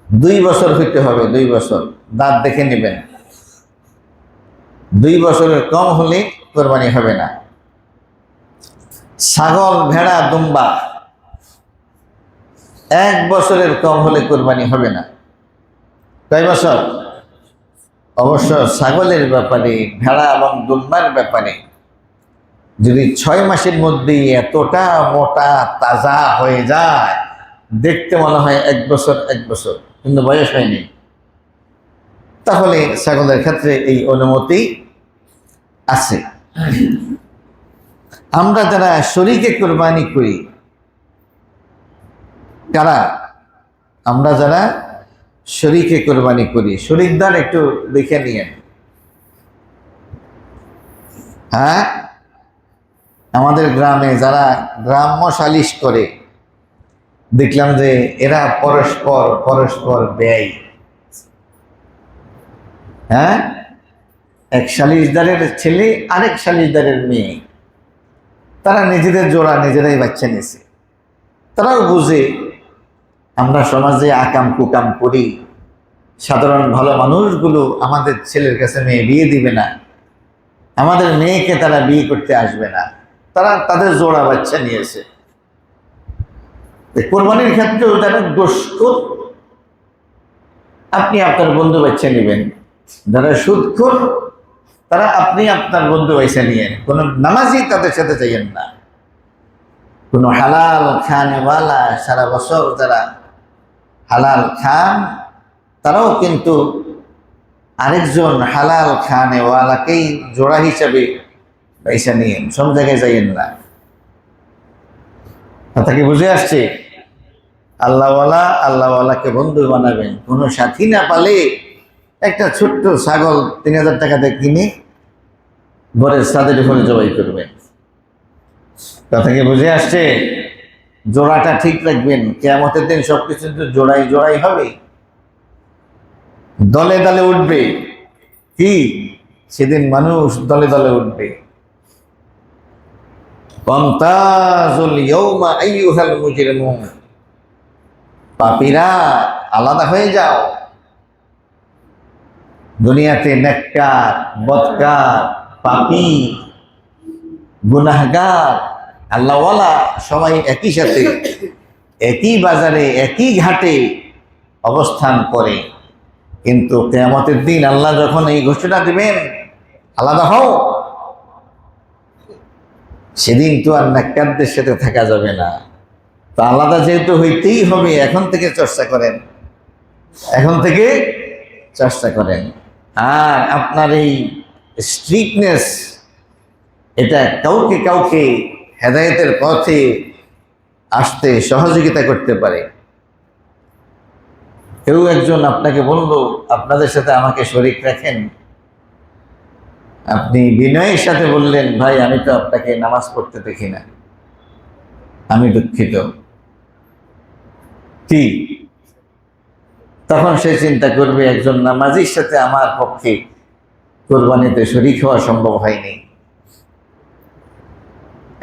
2 বছর হইতে হবে, 2 বছর, দাঁত দেখে নেবেন। 2 বছরের কম হলে কোরবানি হবে না। ছাগল, ভেড়া, দুম্বা 1 বছরের কম হলে কোরবানি হবে না। কয় বছর? অবশ্য ছাগলের ব্যাপারে, ভেড়া এবং দুম্বার ব্যাপারে যদি 6 মাসের মধ্যেই এতটা মোটা তাজা হয়ে যায়, দেখতে মনে হয় 1 বছর 1 বছর, কিন্তু বয়স হয়নি, তাহলে ছাগলের ক্ষেত্রে এই অনুমতি আছে। আমরা যারা শরীকে কোরবানি করি, কারা? আমরা যারা শরীকে কোরবানি করি, শরীকদার একটু দেখে নিয়েন। হ্যাঁ, আমাদের গ্রামে যারা গ্রাম্য সালিশ করে, দেখলাম যে এরা পরস্পর ব্যয়। হ্যাঁ, এক সালিশদারের ছেলে আরেক সালিশদারের মেয়ে, তারা নিজেদের জোড়া নিজেরাই বাচ্চা নিয়েছে। তারাও বুঝে আমরা সমাজে আকাম কুকাম করি, সাধারণ ভালো মানুষগুলো আমাদের ছেলের কাছে মেয়ে বিয়ে দিবে না, আমাদের মেয়েকে তারা বিয়ে করতে আসবে না, তারা তাদের জোড়া বাচ্চা নিয়েছে। কোরবানির ক্ষেত্রেও যারা গোশখোর, আপনি আপনার বন্ধু বাচ্চা নেবেন। যারা সুদখোর, তারা আপনি আপনার বন্ধু বাচ্চা নিয়েন। কোন নামাজি তাদের সাথে চাইয়েন না। কোন হালাল খানওয়ালা, সারা বছর যারা হালাল খান, তারাও কিন্তু আরেকজন হালাল খানেওয়ালাকেই জোড়া হিসাবে পয়সা নিয়েন, সব জায়গায় যাইয়েন না। কথা কি বুঝে আসছে? আল্লাহওয়ালাকে বন্ধু বানাবেন। কোনো সাথী না পালে একটা ছোট্ট ছাগল 3000 টাকাতে কিনে ঘরের ছাদের উপরে জবাই করবেন। কথা কি বুঝে আসছে? জোড়াটা ঠিক রাখবেন। কিয়ামতের দিন সবকিছু তো জোড়াই জোড়াই হবে, দলে দলে উঠবে। কি সেদিন মানুষ দলে দলে উঠবে। ওয়ামতাজুল ইয়াউমা আইয়ুহাল মুজরিমুন, পাপীরা আলাদা হয়ে যাও। দুনিয়াতে নেককার, বদকার, পাপী, গুনাহগার, আল্লাহওয়ালা সবাই একই সাথে, একই বাজারে, একই ঘাটে অবস্থান করে। কিন্তু কিয়ামতের দিন আল্লাহ যখন এই ঘোষণা দিবেন, আলাদা হও, সেদিন তো আর নেককারদের সাথে থাকা যাবে না। তো আলাদা যেহেতু হইতেই হবে, এখন থেকে চর্চা করেন, এখন থেকে চর্চা করেন। আর আপনার এই স্ট্রিক্টনেস, এটা কাউকে কাউকে হেদায়েতের পথে আসতে সহযোগিতা করতে পারে। কেউ একজন আপনাকে বলল, আপনাদের সাথে আমাকে শরীক রাখেন, আপনি বিনয়ের সাথে বললেন, ভাই আমি তো আপনাকে নামাজ পড়তে দেখি না, আমি দুঃখিত। কি তখন সে চিন্তা করবে, একজন নামাজির সাথে আমার পক্ষে কোরবানিতে শরীক হওয়া সম্ভব হয়নি।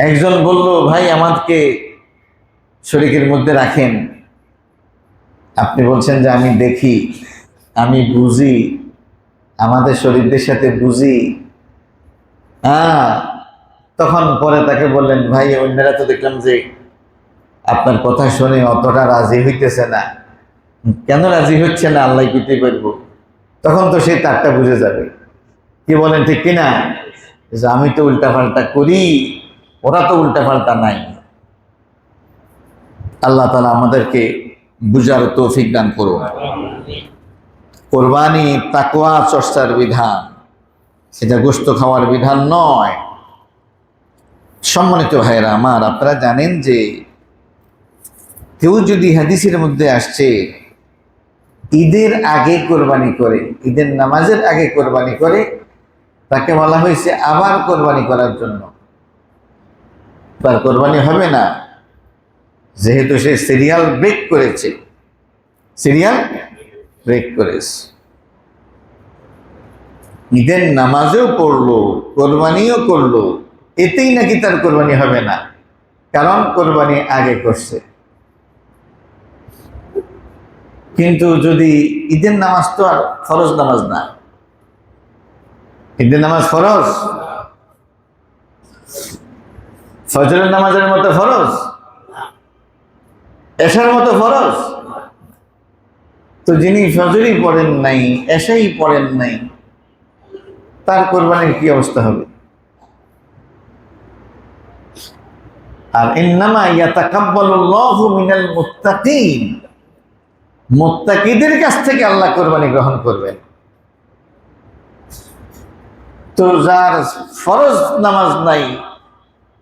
একজন বলল, ভাই আমাকে শরীকের মধ্যে রাখেন, আপনি বলছেন যে আমি দেখি, আমি বুঝি, আমাদের শরীরদের সাথে বুঝি। তখন পরে তাকে বললেন, ভাই অন্যরা তো দেখলাম যে আপনার কথা শুনে অতটা রাজি হইতেছে না, কেন রাজি হচ্ছে না আল্লাহ কিতে করবো। তখন তো সে তারটা বুঝে যাবে। কি বলেন ঠিক কিনা? যে আমি তো উল্টাপাল্টা করি, ওরা তো উল্টাপাল্টা নাই। আল্লাহ তাআলা আমাদেরকে বুঝার তৌফিক দান করুন। কোরবানি তাকওয়া চর্চার বিধান, সেটা গোশত খাওয়ার বিধান নয়। সম্মানিত ভাইরা আমার, আপনারা জানেন যে কেউ যদি হাদিসের মধ্যে আসছে ঈদের আগে কোরবানি করে, ঈদের নামাজের আগে কোরবানি করে, তাকে বলা হয়েছে আবার কোরবানি করার জন্য। তার কোরবানি হবে না, যেহেতু সে সিরিয়াল ব্রেক করেছে, সিরিয়াল ব্রেক করেছে। ঈদের নামাজও পড়লো, কোরবানিও করলো, এতেই নাকি তার কোরবানি হবে না, কারণ কোরবানি আগে করছে। কিন্তু যদি ঈদের নামাজ তো আর ফরজ নামাজ না, ঈদের নামাজ ফরজ, ফজরের নামাজের মতো ফরজ, এশার মতো ফরজ। তো যিনি ফজরই পড়েন নাই, এশাই পড়েন নাই, তার কোরবানির কি অবস্থা হবে? আর ইন্নামা ইয়াতাকাব্বালুল্লাহু মিনাল মুত্তাকিন, মুত্তাকিদের কাছ থেকে আল্লাহ কোরবানি গ্রহণ করবেন। তো যার ফরজ নামাজ নাই,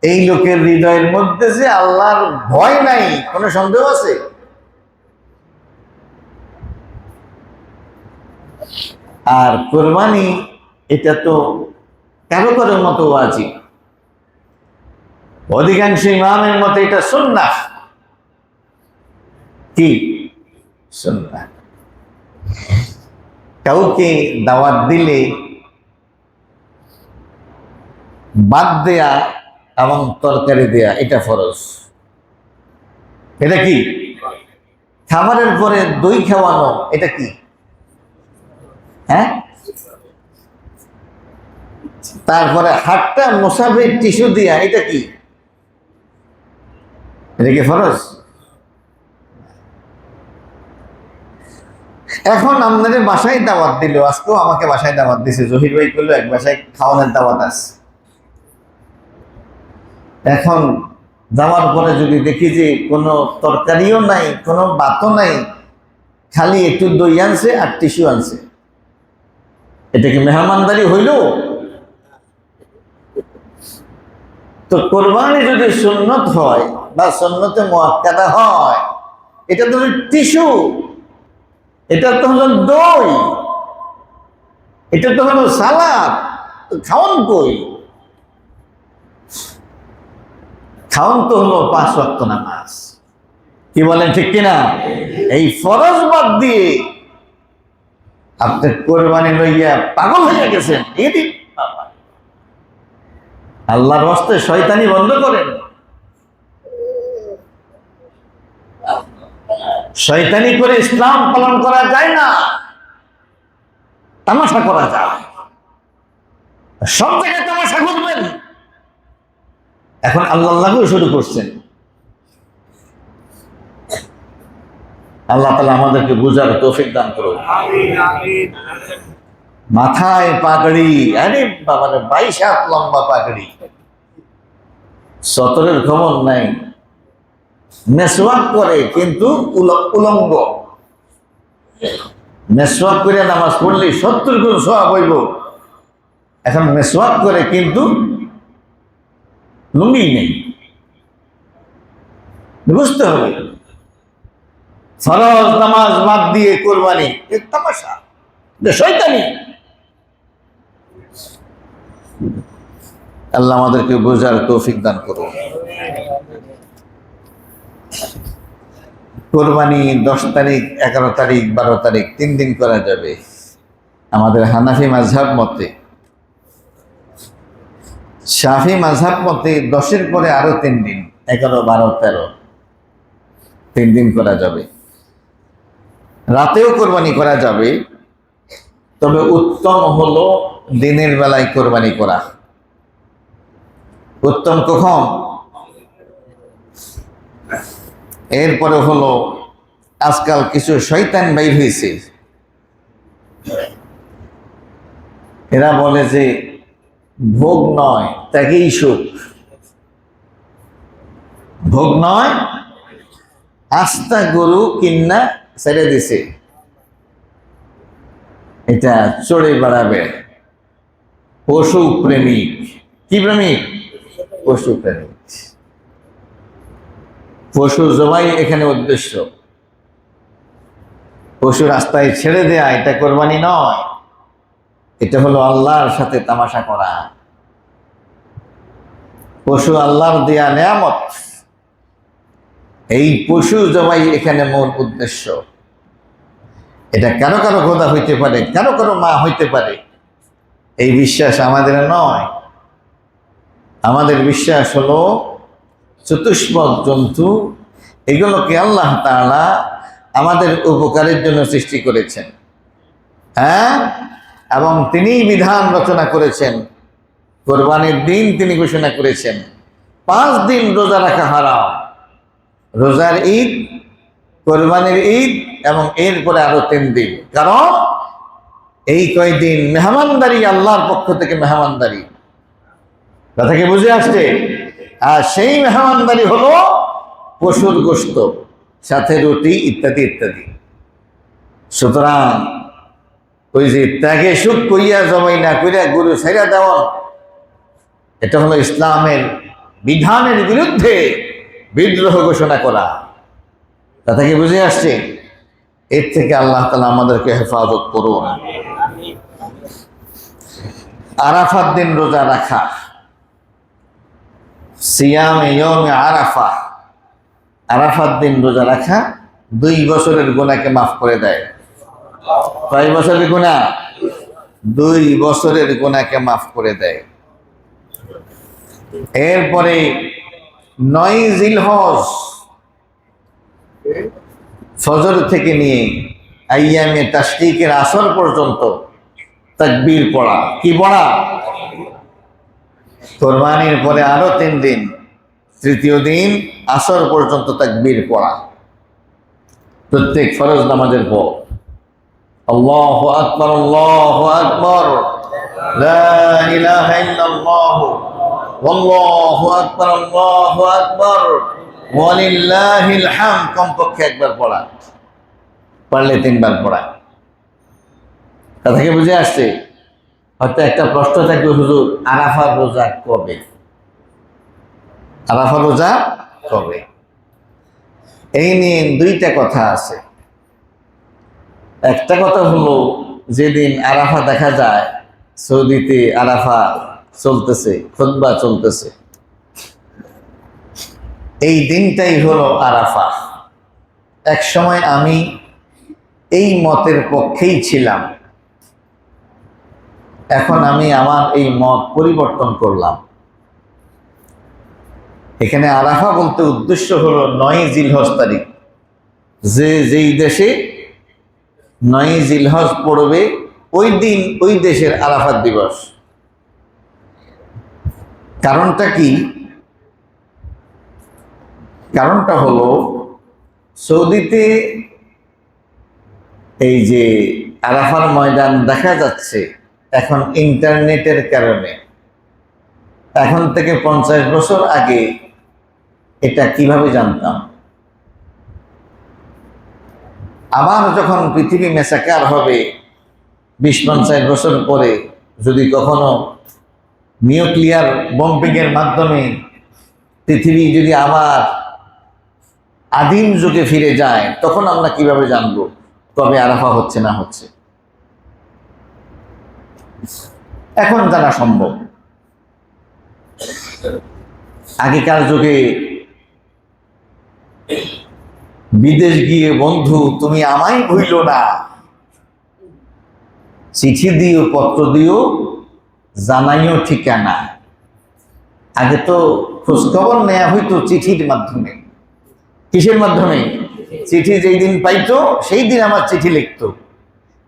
এই লোকের হৃদয়ের মধ্যে যে আল্লাহর ভয় নাই, কোনো সন্দেহ আছে? আর কোরবানি এটা তো কারো কারোর মতো ওয়াজিব, অধিকাংশ ইমামের মতে এটা সুন্নাহ। কি সুন্নাহ? কাউকে দাওয়াত দিলে বাদ দেয়া এবং তরকারি দেয়া এটা ফরজ। এটা কি? খাবারের পরে দই খাওয়ানো, এটা কি? হ্যাঁ, তারপরে হাতটা মুসাফির টিস্যু দিয়া, এটা কি? এটা কি ফরজ? এখন আপনাদের বাসায় দাওয়াত দিল, আজকেও আমাকে বাসায় দাওয়াত দিছে, জহির ভাই করলো এক বাসায় খাওয়ানোর দাওয়াত আছে। এখন যাওয়ার পরে যদি দেখি যে কোনো তরকারিও নাই, কোনো ভাতও নাই, খালি একটু দই আনছে আর টিস্যু আনছে, এটা কি মেহমানদারি হইল? তো কোরবানি যদি সুন্নত হয় বা সুন্নতে মুআক্কাদা হয়, এটা তো টিস্যু, এটা তো হলো দই, এটা তো হলো সালাদ, খাওয়ান কই? খাওয়ান তো হলো 5 ওয়াক্ত নামাজ। কি বলেন ঠিক কিনা? এই ফরজ বাদ দিয়ে আপনি কোরবানি লইয়া পাগল হয়ে গেছেন। আল্লাহর রাস্তায় শয়তানি বন্ধ করেন। শয়তানি করে ইসলাম পালন করা যায় না, তামাশা করা যায়। সব জায়গায় তামাশা করবেন। এখন আল্লাহকেও শুরু করছেন। আল্লাহ তাআলা আমাদেরকে বুঝার তৌফিক দান করুন। মাথায় পাগড়ি, আরে বাবা, 22 হাত লম্বা পাগড়ি, সতরের খবর নাই, মেসওয়াক করে কিন্তু উলঙ্গ। মেসওয়াক করে নামাজ পড়লে 70 গুণ সওয়াব হইব। এখন মেসওয়াক করে কিন্তু লুঙ্গি নেই। বুঝতে হবে, ফরজ নামাজ বাদ দিয়ে কোরবানি তামাশা, শয়তানি। আল্লাহ আমাদেরকে বোঝার তৌফিক দান করুন। কোরবানি 10 তারিখ, 11 তারিখ, 12 তারিখ 3 দিন করা যাবে আমাদের হানাফি মাযহাব মতে। শাফি মাযহাব মতে 10-এর পরে আরো 3 দিন, 11, 12, 13 3 দিন করা যাবে। রাতেও কোরবানি করা যাবে, তবে উত্তম হলো দিনের বেলায় কোরবানি করা। উত্তম কখন? এরপরে হলো আজকাল কিছু শয়তান বাইর হয়েছে, এরা বলে যে ভোগ নয় ত্যাগেই সুখ। ভোগ নয়, আস্তা গরু কিন্না ছেড়ে দিছে, এটা চড়ে বেড়াবে। পশু প্রেমিক। কি প্রেমিক? পশু প্রেমিক। পশু জবাই এখানে উদ্দেশ্য। পশু রাস্তায় ছেড়ে দেয়া এটা কোরবানি নয়, এটা হলো আল্লাহর সাথে তামাশা করা। পশু আল্লাহর দেয়া নেয়ামত, এই পশু জবাই এখানে মূল উদ্দেশ্য। এটা কারো কারো খোদা হইতে পারে, কারো কারো মা হইতে পারে, এই বিশ্বাস আমাদের নয়। আমাদের বিশ্বাস হলো চতুষ্পদ জন্তু, এগুলোকে আল্লাহ তাআলা আমাদের উপকারের জন্য সৃষ্টি করেছেন, হ্যাঁ, এবং তিনি বিধান রচনা করেছেন। কোরবানির দিন তিনি ঘোষণা করেছেন 5 দিন রোজা রাখা হারাম। রোজার ঈদ, কোরবানির ঈদ এবং এরপরে আরো 3 দিন। কারণ এই কয়দিন মেহমানদারি, আল্লাহর পক্ষ থেকে মেহমানদারি। কথা কি বুঝে আসছে? আর সেই মেহমানদারি হলো পশুর গোশত, সাথে রুটি ইত্যাদি ইত্যাদি। সুতরাং ওই যে ত্যাগে সুখ কইয়া জমাই না কইয়া গরু ছেড়ে দেওয়া, এটা হলো ইসলামের বিধানের বিরুদ্ধে বিদ্রোহ ঘোষণা করা। কথা কি বুঝে আসছে? এর থেকে আল্লাহ তাআলা আমাদেরকে হেফাজত করুন। আরাফার দিন রোজা রাখা, সিয়াম ইয়াউমে আরাফা, আরাফার দিন রোজা রাখা 2 বছরের গুনাহকে মাফ করে দেয়। কয় বছরের গুনাহ? 2 বছরের গুনাহকে মাফ করে দেয়। এরপরে 9 জিলহজ, ফজর থেকে নিয়ে আইয়ামে তাশরিকের আসর পর্যন্ত তাকবীর পড়া। কি পড়া? কোরবানির পরে আরো 3 দিন, তৃতীয় দিন আসর পর্যন্ত তাকবীর পড়া, প্রত্যেক ফরজ নামাজের পর। আল্লাহু আকবার, আল্লাহু আকবার, লা ইলাহা ইল্লাল্লাহ, আল্লাহু আকবার, আল্লাহু আকবার, ওয়ালিল্লাহিল হামদ। কমপক্ষে একবার পড়া, পারলে তিনবার পড়া। তা থেকে বুঝে আসছে। হয়তো একটা প্রশ্ন থাকবে, হুজুর আরাফার রোজা কবে? আরাফার রোজা কবে? এই নিয়ে দুইটা কথা আছে। একটা কথা হলো, যেদিন আরাফা দেখা যায়, সৌদিতে আরাফা চলতেছে, খুতবা চলতেছে, এই দিনটাই হলো আরাফা। এক সময় আমি এই মতের পক্ষেই ছিলাম, এখন আমি আমার এই মত পরিবর্তন করলাম। এখানে আরাফা বলতে উদ্দেশ্য হলো 9 জিলহজ তারিখ, যেই দেশে 9 জিলহজ পড়বে ওই দিন ওই দেশের আরাফাত দিবস। কারণটা কি? কারণটা হলো, সৌদিতে এই যে আরাফার ময়দান দেখা যাচ্ছে এখন ইন্টারনেটের কারণে। এখন থেকে 50 বছর আগে এটা কিভাবে জানতাম? আবার যখন পৃথিবী মেসাকার হবে 20-50 বছর পরে, যদি কখনো নিউক্লিয়ার বম্বিং এর মাধ্যমে পৃথিবী যদি আবার আদিম যুগে ফিরে যায়, তখন আমরা কিভাবে জানবো কবে আরাফা হচ্ছে না হচ্ছে? এখন জানা সম্ভব। আগেকার যুগে বিদেশ গিয়ে, বন্ধু তুমি আমায় ভুইল না, চিঠি দিও, পত্র দিও, জানাইও ঠিকানা। আগে তো খোঁজখবর নেওয়া হইতো চিঠির মাধ্যমে। কিসের মাধ্যমে? চিঠি যেই দিন পাইতো সেই দিন আমার চিঠি লিখতো,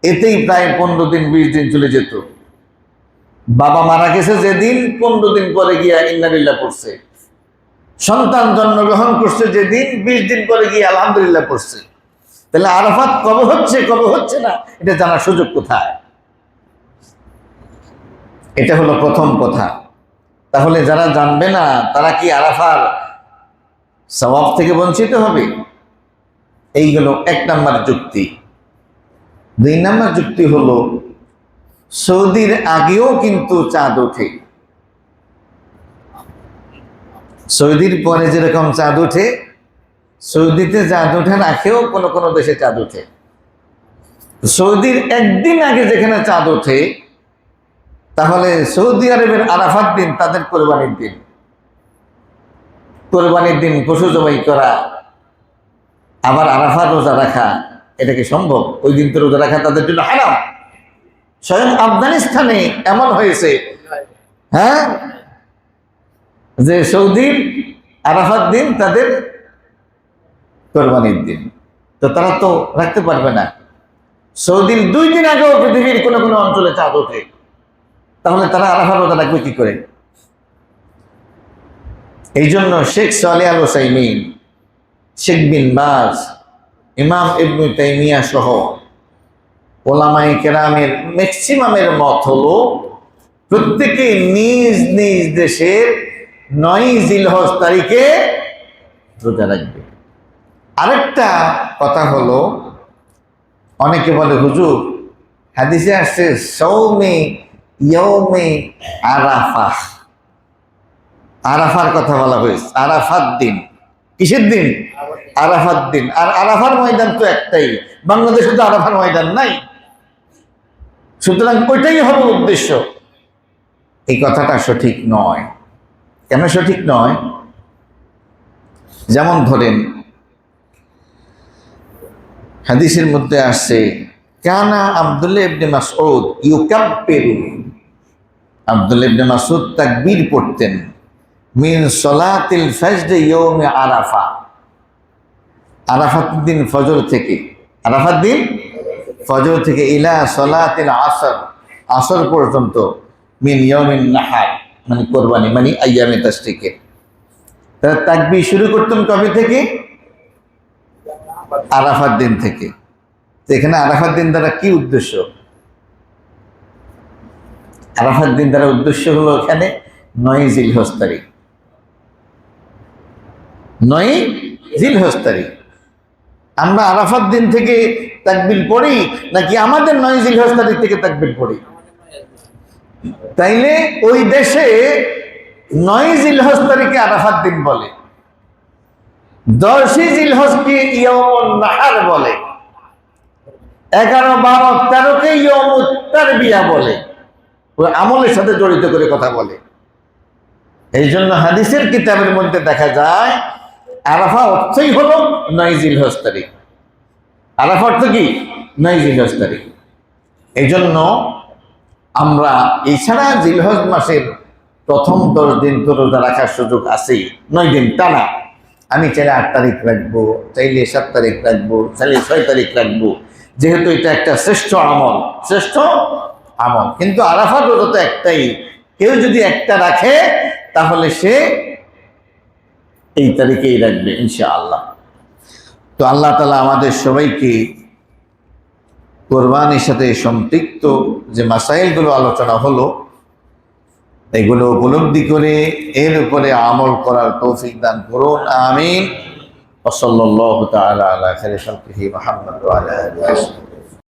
এতেই প্রায় 15 দিন 20 দিন চলে যেত। বাবা মারা গেছে যেদিন, 15 দিন পরে গিয়া ইন্না লিল্লাহ পড়ছে। সন্তান জন্মগ্রহণ করছে যেদিন, 20 দিন পরে গিয়ে আলহামদুলিল্লাহ পড়ছে। তাহলে আরাফাত কবে হচ্ছে কবে হচ্ছে না এটা জানার সুযোগ কোথায়? এটা হলো প্রথম কথা। তাহলে যারা জানবে না তারা কি আরাফার সওয়াব থেকে বঞ্চিত হবে? এই হলো 1 নাম্বার যুক্তি। 2 নাম্বার যুক্তি হলো, সৌদির আগেও কিন্তু চাঁদ ওঠে। সৌদির পরে যেরকম চাঁদ ওঠে, সৌদিতে চাঁদ ওঠার আগেও কোনো কোনো দেশে চাঁদ ওঠে। সৌদির একদিন আগে যেখানে চাঁদ ওঠে, তাহলে সৌদি আরবের আরাফাত দিন তাদের কোরবানির দিন। কোরবানির দিন পশু জবাই করা, আবার আরাফাত রোজা রাখা, এটা কি সম্ভব? ওই দিন তো রোজা রাখা তাদের জন্য হারাম। স্বয়ং আফগানিস্তানে এমন হয়েছে, হ্যাঁ, যে সৌদির আরাফাত দিন তাদের কোরবানির দিন, তো তারা তো রাখতে পারবে না। সৌদির 2 দিন আগেও পৃথিবীর কোনো কোনো অঞ্চলে চাঁদ ওঠে, তাহলে তারা আরাফাত রোজা রাখবে কি করে? এই জন্য শেখ সালেহ আল উসাইমিন, শেখ বিন বাজ, ইমাম ইবনে তাইমিয়া সহ ওলামায়ে কেরামের ম্যাক্সিমামের মত হলো, প্রত্যেকে নিজ নিজ দেশের 9 জিলহজ তারিখে রোজা রাখবে। আরেকটা কথা হলো, অনেকে বলে হুজুর হাদিসে আসছে সৌমে ইয়ৌমে আরাফা, আরাফার কথা বলা হয়েছে। আরাফাত দিন, কিসের দিন? আরাফাত দিন। আর আরাফার ময়দান তো একটাই, বাংলাদেশে তো আরাফার ময়দান নাই, সুতরাং ওইটাই হবে উদ্দেশ্য। এই কথাটা সঠিক নয়। কেন সঠিক নয়? যেমন ধরেন হাদিসের মধ্যে আসছে, কানা আব্দুল্লাহ ইবনে মাসউদ ইউকাব্বিরু, আব্দুল্লাহ ইবনে মাসউদ তাকবীর পড়তেন, মিন সলাতিল ফজর ইয়াউমে আরাফা, আরাফাত দিন ফজর থেকে, আরাফাত দিন ফজর থেকে, ইলা সলাতিল আসর, আসর পর্যন্ত, মিন ইয়াউমিন নাহার মানে কোরবানি মানে আইয়ামে তাশরিকে। তারা তাকবীর শুরু করতেন কবে থেকে? আরাফাত দিন থেকে। তো এখানে আরাফাত দিন দ্বারা কি উদ্দেশ্য? আরাফাত দিন দ্বারা উদ্দেশ্য হলো এখানে 9 জিলহজ তারিখ, 9 জিলহজ তারিখ। আমরা আরাফাত দিন থেকে তাকবীর পড়ি নাকি আমাদের 9 জিলহজ তারিখ থেকে তাকবীর পড়ি? তাইলে ওই দেশে 9 জিলহজ তারিখে আরাফাত দিন বলে, 10 জিলহজকে ইয়াউমুন নাহার বলে, 11, 12, 13কে ইয়াউমুত তারবিয়া বলে। ওই আমলের সাথে জড়িত করে কথা বলে। এই জন্য হাদিসের কিতাবের মধ্যে দেখা যায় আরাফা অর্থই হলো 9 জিলহজ তারিখ। আরাফা অর্থ কি? 9 জিলহজ তারিখ। এই জন্য আমরা এছাড়া জিলহজ মাসের প্রথম 10 দিন তো রোজা রাখার সুযোগ আছেই, 9 দিন টানা। আমি চাইলে 8 তারিখ রাখবো, চাইলে 7 তারিখ রাখবো, চাইলে 6 তারিখ রাখবো, যেহেতু এটা একটা শ্রেষ্ঠ আমল, শ্রেষ্ঠ আমল। কিন্তু আরাফার রোজা তো একটাই, কেউ যদি একটা রাখে তাহলে সে এই তারিখেই রাখবে ইনশাআল্লাহ। তো আল্লাহ তাআলা আমাদের সবাইকে কোরবানির সাথে সম্পৃক্ত যে মাসাইলগুলো আলোচনা হলো এগুলো উপলব্ধি করে এর উপরে আমল করার তৌফিক দান করুন, আমিন। ওয়া সাল্লাল্লাহু তাআলা আলা খায়রি খালকিহি মুহাম্মদ ওয়া আলা আলিহি।